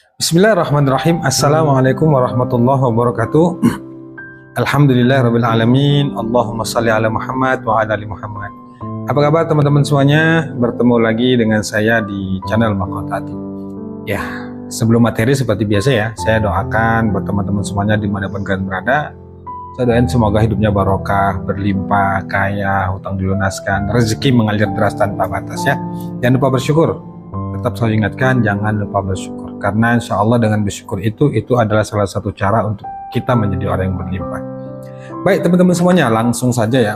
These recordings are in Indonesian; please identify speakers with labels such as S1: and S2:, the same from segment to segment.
S1: Bismillahirrahmanirrahim. Assalamualaikum warahmatullahi wabarakatuh. Alhamdulillahirabbil alamin. Allahumma shalli ala Muhammad wa ala ali Muhammad. Apa kabar teman-teman semuanya? Bertemu lagi dengan saya di channel Mahkotati. Ya, sebelum materi seperti biasa ya, saya doakan buat teman-teman semuanya dimanapun kalian berada. Saya doain semoga hidupnya barokah, berlimpah, kaya, hutang dilunaskan, rezeki mengalir deras tanpa batas ya. Jangan lupa bersyukur. Tetap saya ingatkan, jangan lupa bersyukur. Karena insya Allah dengan bersyukur itu adalah salah satu cara untuk kita menjadi orang yang berlimpah. Baik teman-teman semuanya, langsung saja ya.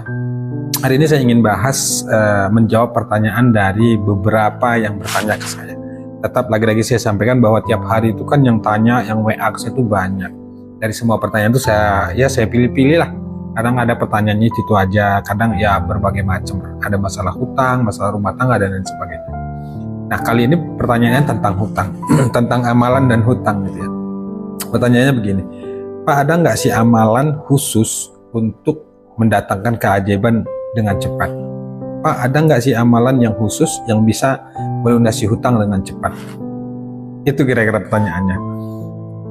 S1: Hari ini saya ingin bahas menjawab pertanyaan dari beberapa yang bertanya ke saya. Tetap lagi-lagi saya sampaikan bahwa tiap hari itu kan yang tanya, yang WA ke saya itu banyak. Dari semua pertanyaan itu saya pilih-pilih lah. Kadang ada pertanyaannya itu aja, kadang ya berbagai macam. Ada masalah hutang, masalah rumah tangga dan lain sebagainya. Nah kali ini pertanyaannya tentang hutang, tentang amalan dan hutang gitu ya. Pertanyaannya begini, Pak, ada nggak sih amalan khusus untuk mendatangkan keajaiban dengan cepat? Pak, ada nggak sih amalan yang khusus yang bisa melunasi hutang dengan cepat? Itu kira-kira pertanyaannya.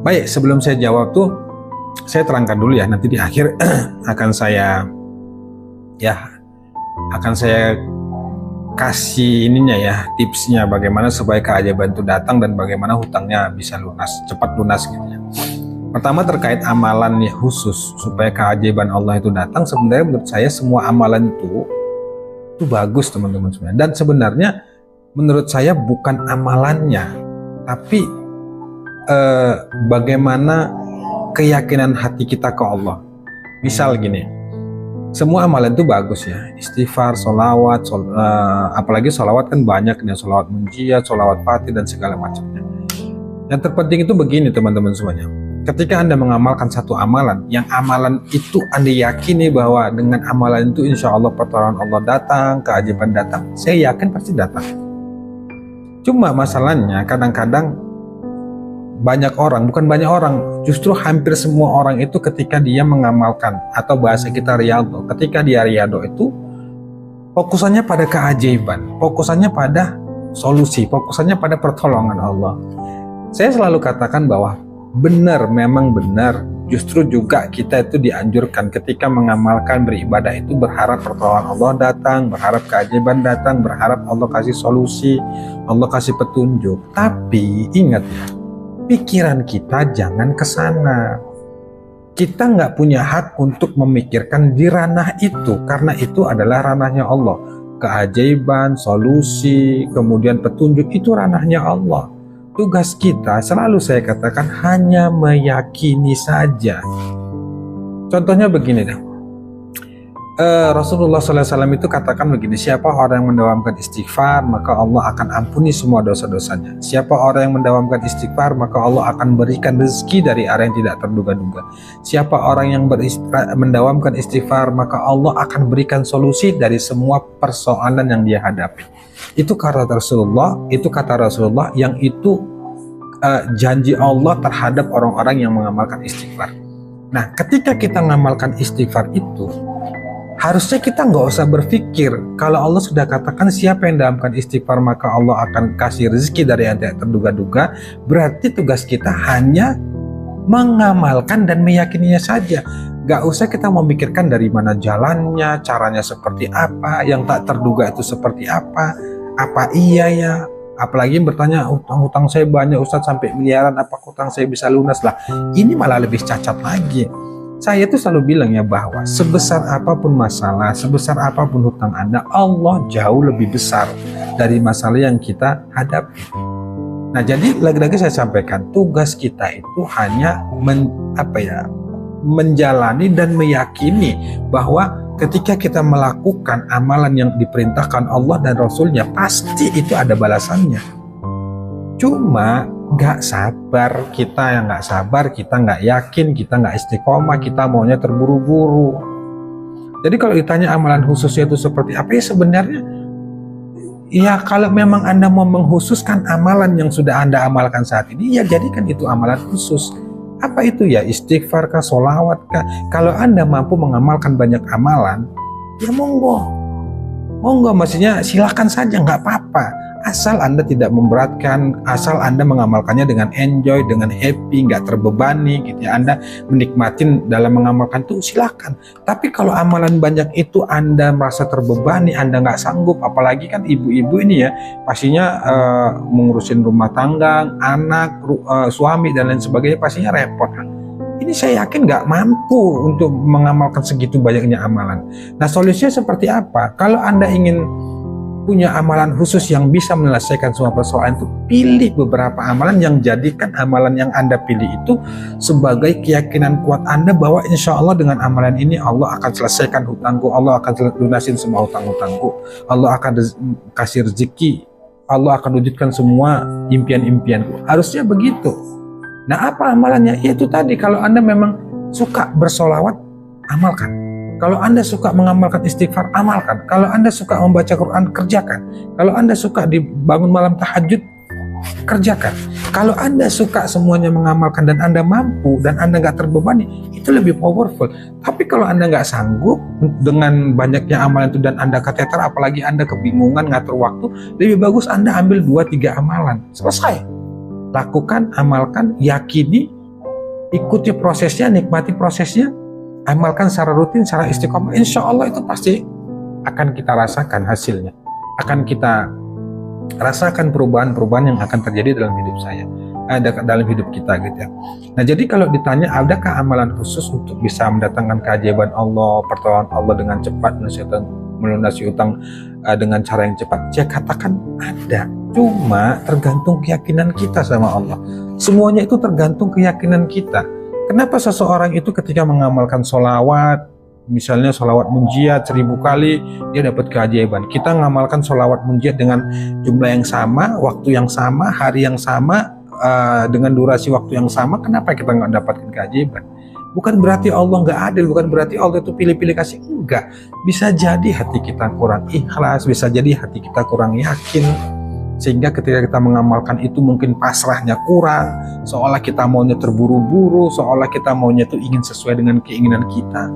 S1: Baik, sebelum saya jawab tuh, saya terangkan dulu ya, nanti di akhir akan saya kasih ininya ya, tipsnya bagaimana supaya keajaiban itu datang dan bagaimana hutangnya bisa lunas, cepat lunas gitu ya. Pertama terkait amalan ya khusus supaya keajaiban Allah itu datang, sebenarnya menurut saya semua amalan itu bagus teman-teman semuanya. Dan sebenarnya menurut saya bukan amalannya, tapi bagaimana keyakinan hati kita ke Allah. Misal gini, semua amalan itu bagus ya, istighfar, sholawat, apalagi sholawat kan banyak nih, sholawat munjiat, sholawat fatih dan segala macamnya. Yang terpenting itu begini teman-teman semuanya, ketika Anda mengamalkan satu amalan, yang amalan itu Anda yakini bahwa dengan amalan itu insya Allah pertolongan Allah datang, keajaiban datang, saya yakin pasti datang. Cuma masalahnya kadang-kadang banyak orang, bukan banyak orang, justru hampir semua orang itu ketika dia mengamalkan, atau bahasa kita riyadho, ketika dia riyadho itu fokusannya pada keajaiban, fokusannya pada solusi, fokusannya pada pertolongan Allah. Saya selalu katakan bahwa benar, memang benar, justru juga kita itu dianjurkan ketika mengamalkan beribadah itu berharap pertolongan Allah datang, berharap keajaiban datang, berharap Allah kasih solusi, Allah kasih petunjuk. Tapi ingat ya, pikiran kita jangan ke sana. Kita nggak punya hak untuk memikirkan di ranah itu, karena itu adalah ranahnya Allah. Keajaiban, solusi, kemudian petunjuk itu ranahnya Allah. Tugas kita, selalu saya katakan, hanya meyakini saja. Contohnya begini deh. Rasulullah SAW itu katakan begini, siapa orang yang mendawamkan istighfar maka Allah akan ampuni semua dosa-dosanya. Siapa orang yang mendawamkan istighfar maka Allah akan berikan rezeki dari arah yang tidak terduga-duga. Siapa orang yang mendawamkan istighfar maka Allah akan berikan solusi dari semua persoalan yang dia hadapi. Itu kata Rasulullah, yang itu janji Allah terhadap orang-orang yang mengamalkan istighfar. Nah ketika kita mengamalkan istighfar itu, harusnya kita nggak usah berpikir, kalau Allah sudah katakan siapa yang mendawamkan istighfar maka Allah akan kasih rezeki dari yang tidak terduga-duga, berarti tugas kita hanya mengamalkan dan meyakininya saja. Nggak usah kita memikirkan dari mana jalannya, caranya seperti apa, yang tak terduga itu seperti apa iya ya. Apalagi bertanya, hutang saya banyak Ustadz sampai miliaran, apa hutang saya bisa lunas lah. Ini malah lebih cacat lagi. Saya tuh selalu bilang ya bahwa sebesar apapun masalah, sebesar apapun hutang Anda, Allah jauh lebih besar dari masalah yang kita hadapi. Nah jadi lagi-lagi saya sampaikan, tugas kita itu hanya menjalani dan meyakini bahwa ketika kita melakukan amalan yang diperintahkan Allah dan Rasulnya, pasti itu ada balasannya. Cuma nggak sabar, kita yang nggak sabar, kita nggak yakin, kita nggak istiqomah, kita maunya terburu-buru. Jadi kalau ditanya amalan khususnya itu seperti apa, ya sebenarnya ya kalau memang Anda mau mengkhususkan amalan yang sudah Anda amalkan saat ini, ya jadikan itu amalan khusus. Apa itu ya, istighfar kah, sholawat kah? Kalau Anda mampu mengamalkan banyak amalan, ya monggo, maksudnya silakan saja, nggak apa-apa. asal Anda tidak memberatkan, asal Anda mengamalkannya dengan enjoy, dengan happy, nggak terbebani gitu ya. Anda menikmatin dalam mengamalkan itu silakan. Tapi kalau amalan banyak itu Anda merasa terbebani, Anda nggak sanggup, apalagi kan ibu-ibu ini ya pastinya mengurusin rumah tangga, anak, suami dan lain sebagainya, pastinya repot. Ini saya yakin nggak mampu untuk mengamalkan segitu banyaknya amalan. Nah, solusinya seperti apa? Kalau Anda ingin punya amalan khusus yang bisa menyelesaikan semua persoalan itu, pilih beberapa amalan yang jadikan amalan yang Anda pilih itu sebagai keyakinan kuat Anda bahwa insya Allah dengan amalan ini Allah akan selesaikan hutangku, Allah akan lunasin semua hutang-hutangku, Allah akan kasih rezeki, Allah akan wujudkan semua impian-impianku. Harusnya begitu. Nah, apa amalannya? Yaitu tadi, kalau Anda memang suka bersolawat, amalkan. Kalau Anda suka mengamalkan istighfar, amalkan. Kalau Anda suka membaca Quran, kerjakan. Kalau Anda suka dibangun malam tahajud, kerjakan. Kalau Anda suka semuanya mengamalkan dan Anda mampu dan Anda nggak terbebani, itu lebih powerful. Tapi kalau Anda nggak sanggup dengan banyaknya amalan itu dan Anda keteter, apalagi Anda kebingungan ngatur waktu, lebih bagus Anda ambil 2-3 amalan. Selesai. Lakukan, amalkan, yakini, ikuti prosesnya, nikmati prosesnya, amalkan secara rutin, secara istiqomah. Insya Allah itu pasti akan kita rasakan hasilnya. Akan kita rasakan perubahan-perubahan yang akan terjadi dalam hidup saya, dalam hidup kita gitu ya. Nah, jadi kalau ditanya adakah amalan khusus untuk bisa mendatangkan keajaiban Allah, pertolongan Allah dengan cepat, melunasi utang dengan cara yang cepat, saya katakan ada. Cuma tergantung keyakinan kita sama Allah. Semuanya itu tergantung keyakinan kita. Kenapa seseorang itu ketika mengamalkan sholawat, misalnya sholawat munjiat 1000 kali, dia dapat keajaiban. Kita mengamalkan sholawat munjiat dengan jumlah yang sama, waktu yang sama, hari yang sama, dengan durasi waktu yang sama, kenapa kita nggak dapatkan keajaiban? Bukan berarti Allah nggak adil, bukan berarti Allah itu pilih-pilih kasih, enggak. Bisa jadi hati kita kurang ikhlas, bisa jadi hati kita kurang yakin, sehingga ketika kita mengamalkan itu mungkin pasrahnya kurang, seolah kita maunya terburu-buru, seolah kita maunya itu ingin sesuai dengan keinginan kita.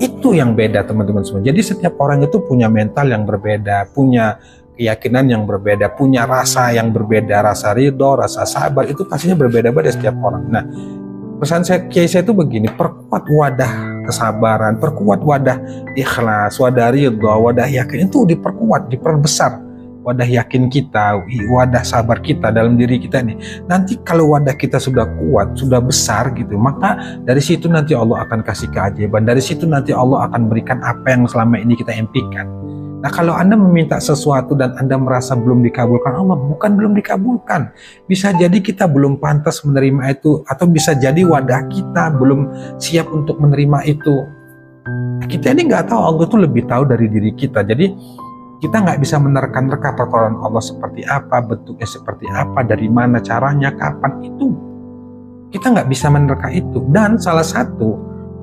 S1: Itu yang beda teman-teman semua. Jadi setiap orang itu punya mental yang berbeda, punya keyakinan yang berbeda, punya rasa yang berbeda, rasa ridho, rasa sabar, itu pastinya berbeda-beda setiap orang. Nah, pesan kiai saya itu begini, perkuat wadah kesabaran, perkuat wadah ikhlas, wadah ridho, wadah yakin, itu diperkuat, diperbesar. Wadah yakin kita, wadah sabar kita dalam diri kita nih. Nanti kalau wadah kita sudah kuat, sudah besar gitu, maka dari situ nanti Allah akan kasih keajaiban. Dari situ nanti Allah akan berikan apa yang selama ini kita impikan. Nah, kalau Anda meminta sesuatu dan Anda merasa belum dikabulkan Allah, bukan belum dikabulkan. Bisa jadi kita belum pantas menerima itu, atau bisa jadi wadah kita belum siap untuk menerima itu. Kita ini nggak tahu, Allah itu lebih tahu dari diri kita. Jadi kita nggak bisa menerka-nerka pertolongan Allah seperti apa, bentuknya seperti apa, dari mana caranya, kapan, itu kita nggak bisa menerka itu. Dan salah satu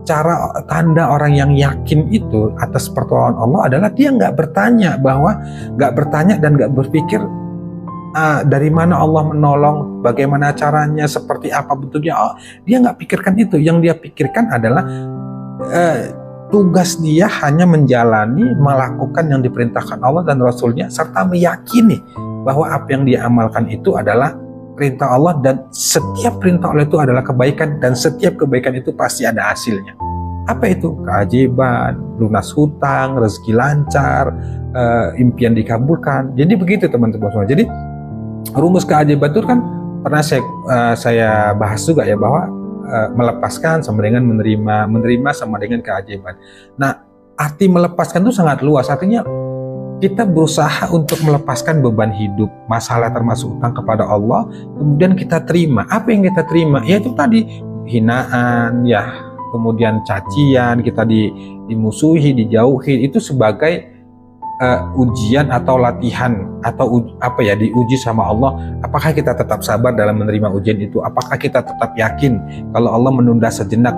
S1: cara tanda orang yang yakin itu atas pertolongan Allah adalah dia nggak bertanya dan nggak berpikir dari mana Allah menolong, bagaimana caranya, seperti apa bentuknya. Dia nggak pikirkan itu. Yang dia pikirkan adalah tugas dia hanya menjalani, melakukan yang diperintahkan Allah dan Rasulnya, serta meyakini bahwa apa yang dia amalkan itu adalah perintah Allah, dan setiap perintah Allah itu adalah kebaikan, dan setiap kebaikan itu pasti ada hasilnya. Apa itu? Keajaiban, lunas hutang, rezeki lancar, impian dikabulkan. Jadi begitu teman-teman semua. Jadi rumus keajaiban itu kan pernah saya bahas juga ya, bahwa melepaskan sama dengan menerima sama dengan keajaiban. Nah, arti melepaskan itu sangat luas. Artinya kita berusaha untuk melepaskan beban hidup, masalah termasuk utang kepada Allah, kemudian kita terima. Apa yang kita terima? Yaitu tadi hinaan, ya, kemudian cacian, kita dimusuhi, dijauhi, itu sebagai ujian atau latihan, atau diuji sama Allah. Apakah kita tetap sabar dalam menerima ujian itu? Apakah kita tetap yakin kalau Allah menunda sejenak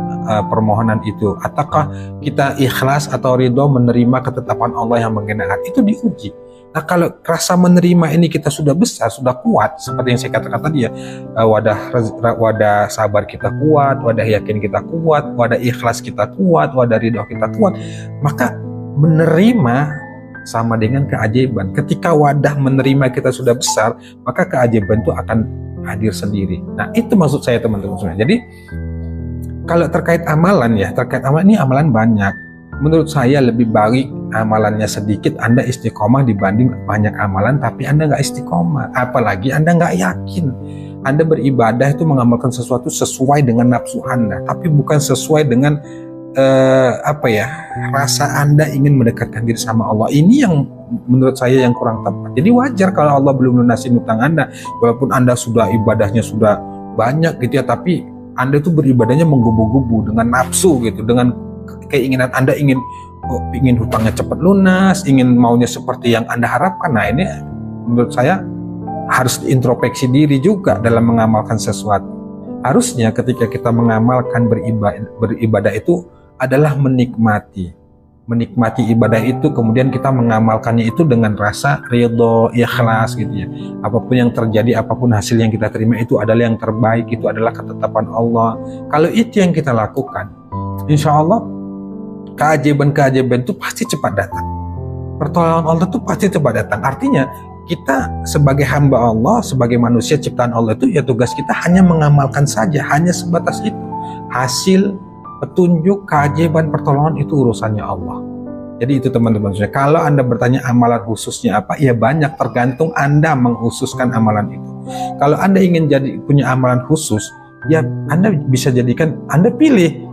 S1: permohonan itu? Ataukah kita ikhlas atau ridho menerima ketetapan Allah yang mengenakan? Itu diuji. Nah, kalau rasa menerima ini kita sudah besar, sudah kuat, seperti yang saya katakan tadi ya, wadah sabar kita kuat, wadah yakin kita kuat, wadah ikhlas kita kuat, wadah ridho kita kuat, maka menerima sama dengan keajaiban. Ketika wadah menerima kita sudah besar, maka keajaiban itu akan hadir sendiri. Nah, itu maksud saya teman-teman semua. Jadi kalau terkait amalan ya, terkait amalan ini amalan banyak. Menurut saya lebih baik amalannya sedikit, Anda istiqomah dibanding banyak amalan tapi Anda nggak istiqomah. Apalagi Anda nggak yakin. Anda beribadah itu mengamalkan sesuatu sesuai dengan nafsu Anda, tapi bukan sesuai dengan rasa Anda ingin mendekatkan diri sama Allah. Ini yang menurut saya yang kurang tepat. Jadi wajar kalau Allah belum lunasin utang Anda, walaupun Anda sudah ibadahnya sudah banyak gitu ya, tapi Anda itu beribadahnya menggubu-gubu dengan nafsu gitu, dengan keinginan Anda ingin hutangnya cepat lunas, ingin maunya seperti yang Anda harapkan. Nah, ini menurut saya harus introspeksi diri juga dalam mengamalkan sesuatu. Harusnya ketika kita mengamalkan beribadah itu adalah menikmati ibadah itu, kemudian kita mengamalkannya itu dengan rasa ridho, ikhlas gitu ya. Apapun yang terjadi, apapun hasil yang kita terima itu adalah yang terbaik, itu adalah ketetapan Allah. Kalau itu yang kita lakukan, insya Allah keajaiban itu pasti cepat datang. Pertolongan Allah itu pasti cepat datang. Artinya kita sebagai hamba Allah, sebagai manusia ciptaan Allah itu ya tugas kita hanya mengamalkan saja, hanya sebatas itu. Hasil, petunjuk, keajaiban, pertolongan itu urusannya Allah. Jadi itu teman-teman. Kalau Anda bertanya amalan khususnya apa, ya banyak, tergantung Anda mengkhususkan amalan itu. Kalau Anda ingin punya amalan khusus, ya Anda bisa jadikan, Anda pilih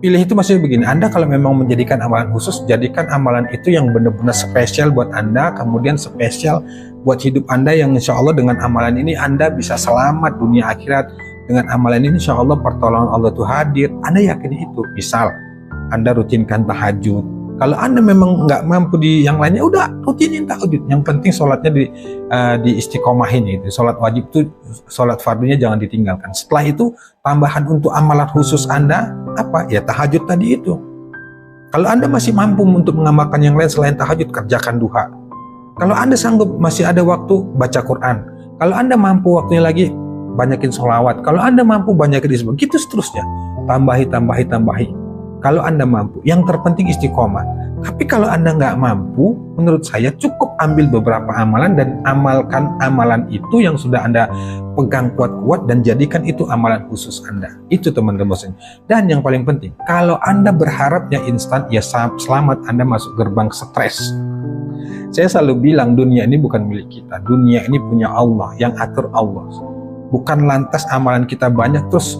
S1: itu maksudnya begini, Anda kalau memang menjadikan amalan khusus, jadikan amalan itu yang benar-benar spesial buat Anda, kemudian spesial buat hidup Anda, yang insya Allah dengan amalan ini Anda bisa selamat dunia akhirat. Dengan amalan ini insya Allah pertolongan Allah itu hadir. Anda yakin itu? Misal Anda rutinkan tahajud. Kalau Anda memang nggak mampu di yang lainnya, udah rutinin tahajud. Yang penting sholatnya di istiqomahin itu. Sholat wajib itu, sholat fardunya jangan ditinggalkan. Setelah itu tambahan untuk amalan khusus Anda apa? Ya tahajud tadi itu. Kalau Anda masih mampu untuk mengamalkan yang lain selain tahajud, kerjakan duha. Kalau Anda sanggup, masih ada waktu, baca Quran. Kalau Anda mampu waktunya lagi, banyakin sholawat. Kalau Anda mampu, banyakin isbah. Gitu seterusnya. Tambahi. Kalau Anda mampu, yang terpenting istiqomah. Tapi kalau Anda nggak mampu, menurut saya cukup ambil beberapa amalan dan amalkan amalan itu yang sudah Anda pegang kuat-kuat dan jadikan itu amalan khusus Anda. Itu teman-teman. Dan yang paling penting, kalau Anda berharapnya instan, ya selamat, Anda masuk gerbang stres. Saya selalu bilang dunia ini bukan milik kita. Dunia ini punya Allah, yang atur Allah. Bukan lantas amalan kita banyak terus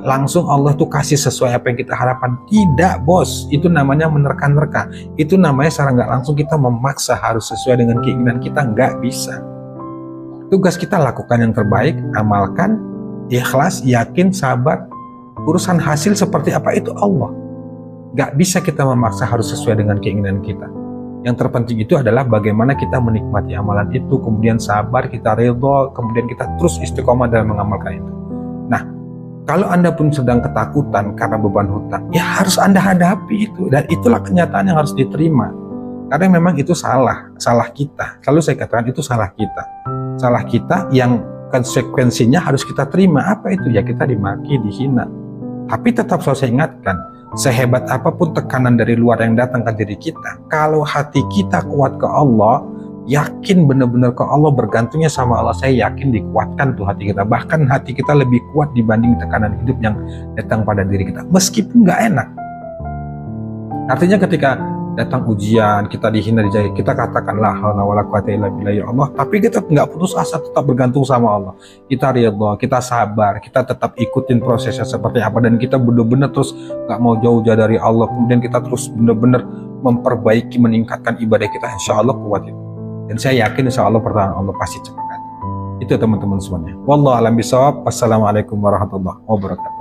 S1: langsung Allah tuh kasih sesuai apa yang kita harapkan. Tidak, bos. Itu namanya menerka-nerka. Itu namanya secara nggak langsung kita memaksa harus sesuai dengan keinginan kita. Nggak bisa. Tugas kita lakukan yang terbaik, amalkan, ikhlas, yakin, sabar. Urusan hasil seperti apa itu Allah. Nggak bisa kita memaksa harus sesuai dengan keinginan kita. Yang terpenting itu adalah bagaimana kita menikmati amalan itu, kemudian sabar, kita ridho, kemudian kita terus istiqomah dalam mengamalkan itu. Nah, kalau Anda pun sedang ketakutan karena beban hutang, ya harus Anda hadapi itu. Dan itulah kenyataan yang harus diterima. Karena memang itu salah kita. Selalu saya katakan itu salah kita. Salah kita yang konsekuensinya harus kita terima. Apa itu? Ya kita dimaki, dihina. Tapi tetap selalu saya ingatkan, sehebat apapun tekanan dari luar yang datang ke diri kita, kalau hati kita kuat ke Allah, yakin benar-benar ke Allah, bergantungnya sama Allah, saya yakin dikuatkan tuh hati kita. Bahkan hati kita lebih kuat dibanding tekanan hidup yang datang pada diri kita, meskipun nggak enak. Artinya ketika datang ujian, kita dihina, dijahili, kita katakan la haula wala quwata illa billah, ya Allah, tapi kita nggak putus asa, tetap bergantung sama Allah. Kita ridha, kita sabar, kita tetap ikutin prosesnya seperti apa, dan kita benar-benar terus nggak mau jauh-jauh dari Allah. Kemudian kita terus benar-benar memperbaiki, meningkatkan ibadah kita, insya Allah kuat itu. Dan saya yakin insya Allah pertolongan Allah pasti cepat datang. Itu teman-teman semuanya. Wallahu a'lam bishawab. Wassalamualaikum warahmatullahi wabarakatuh.